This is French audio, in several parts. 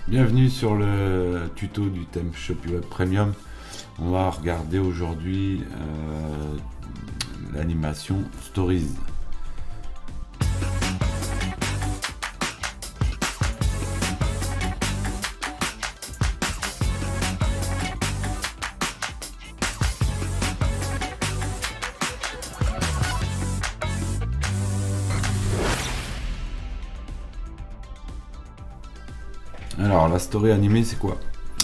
Bienvenue sur le tuto du thème Shopee Web Premium. On va regarder aujourd'hui l'animation Stories. Alors la story animée c'est quoi?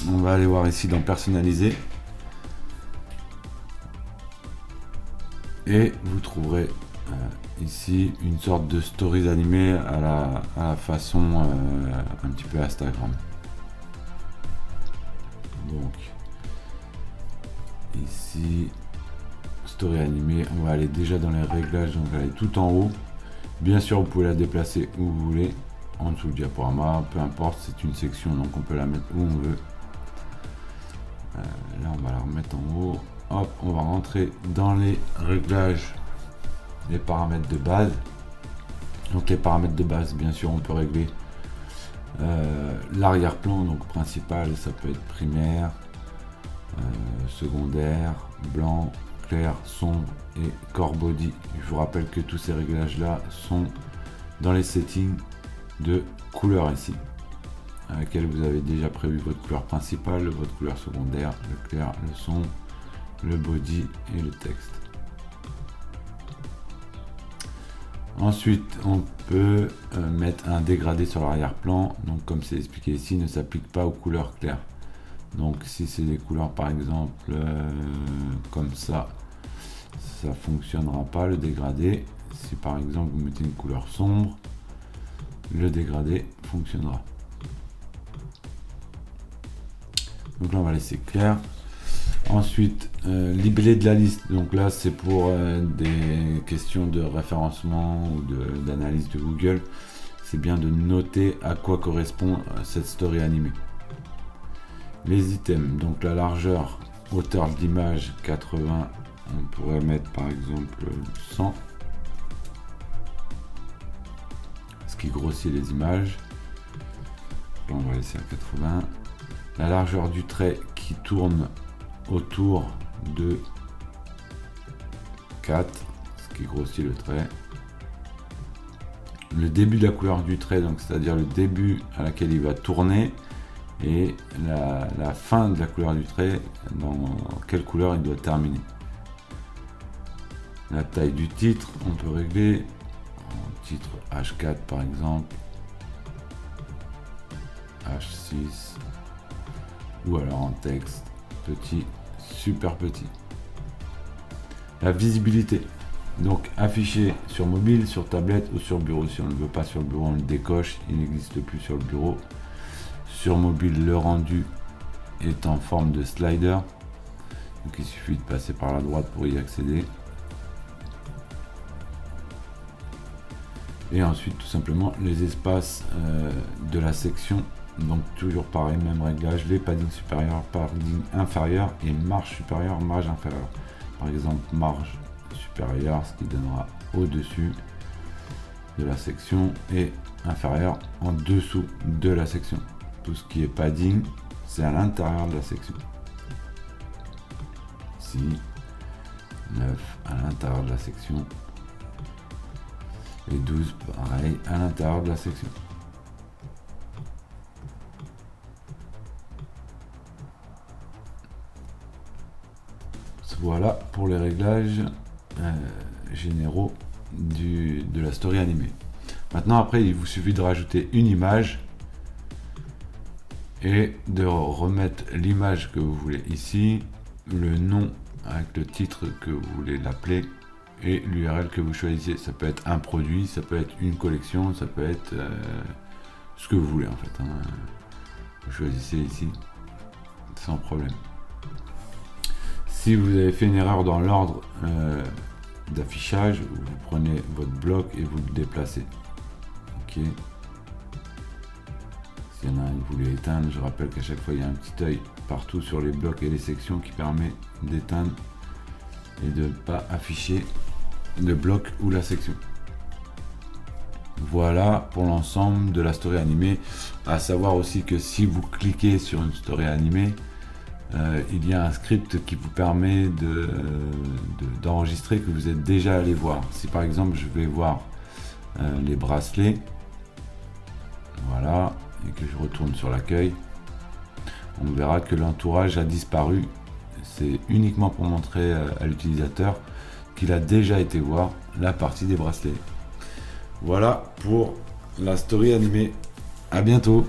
On va aller voir ici dans personnaliser et vous trouverez ici une sorte de stories animée à la façon un petit peu Instagram. Donc ici story animée, on va aller déjà dans les réglages, donc aller tout en haut. Bien sûr vous pouvez la déplacer où vous voulez, en dessous du diaporama, peu importe, c'est une section donc on peut la mettre où on veut. Là on va la remettre en haut. Hop, on va rentrer dans les réglages, les paramètres de base. Donc les paramètres de base, bien sûr on peut régler l'arrière-plan, donc principal, ça peut être primaire, secondaire, blanc, clair, sombre et core body. Je vous rappelle que tous ces réglages là sont dans les settings de couleur ici, à laquelle vous avez déjà prévu votre couleur principale, votre couleur secondaire, le clair, le sombre, le body et le texte. Ensuite on peut mettre un dégradé sur l'arrière-plan, donc comme c'est expliqué ici, ne s'applique pas aux couleurs claires. Donc si c'est des couleurs par exemple comme ça fonctionnera pas le dégradé. Si par exemple vous mettez une couleur sombre, le dégradé fonctionnera. Donc là on va laisser clair. Ensuite libellé de la liste, donc là c'est pour des questions de référencement ou d'analyse de Google. C'est bien de noter à quoi correspond cette story animée. Les items, donc la largeur, hauteur d'image 80, on pourrait mettre par exemple 100, ce qui grossit les images. Là, on va laisser à 80. La largeur du trait qui tourne autour de 4, ce qui grossit le trait. Le début de la couleur du trait, donc c'est-à-dire le début à laquelle il va tourner, et la fin de la couleur du trait, dans quelle couleur il doit terminer. La taille du titre, on peut régler en titre H4 par exemple, H6, ou alors en texte petit, super petit. La visibilité, donc affiché sur mobile, sur tablette ou sur bureau. Si on ne le veut pas sur le bureau, on le décoche, il n'existe plus sur le bureau. Sur mobile, le rendu est en forme de slider, donc il suffit de passer par la droite pour y accéder. Et ensuite tout simplement les espaces de la section, donc toujours pareil, même réglage, les paddings supérieurs, padding inférieur et marge supérieure, marge inférieure. Par exemple marge supérieure, ce qui donnera au-dessus de la section, et inférieur en dessous de la section. Tout ce qui est padding, c'est à l'intérieur de la section. Ici, 9 à l'intérieur de la section. Et 12 pareil à l'intérieur de la section. Voilà pour les réglages généraux de la story animée. Maintenant après il vous suffit de rajouter une image et de remettre l'image que vous voulez ici, le nom avec le titre que vous voulez l'appeler et l'URL que vous choisissez. Ça peut être un produit, ça peut être une collection, ça peut être ce que vous voulez en fait. Vous choisissez ici sans problème. Si vous avez fait une erreur dans l'ordre d'affichage, vous prenez votre bloc et vous le déplacez. Ok. S'il y en a un que vous voulez éteindre, je rappelle qu'à chaque fois il y a un petit œil partout sur les blocs et les sections qui permet d'éteindre et de ne pas afficher le bloc ou la section. Voilà pour l'ensemble de la story animée. À savoir aussi que si vous cliquez sur une story animée, il y a un script qui vous permet d'enregistrer que vous êtes déjà allé voir. Si par exemple je vais voir les bracelets, voilà, et que je retourne sur l'accueil, on verra que l'entourage a disparu. C'est uniquement pour montrer à l'utilisateur qu'il a déjà été voir la partie des bracelets. Voilà pour la story animée. À bientôt.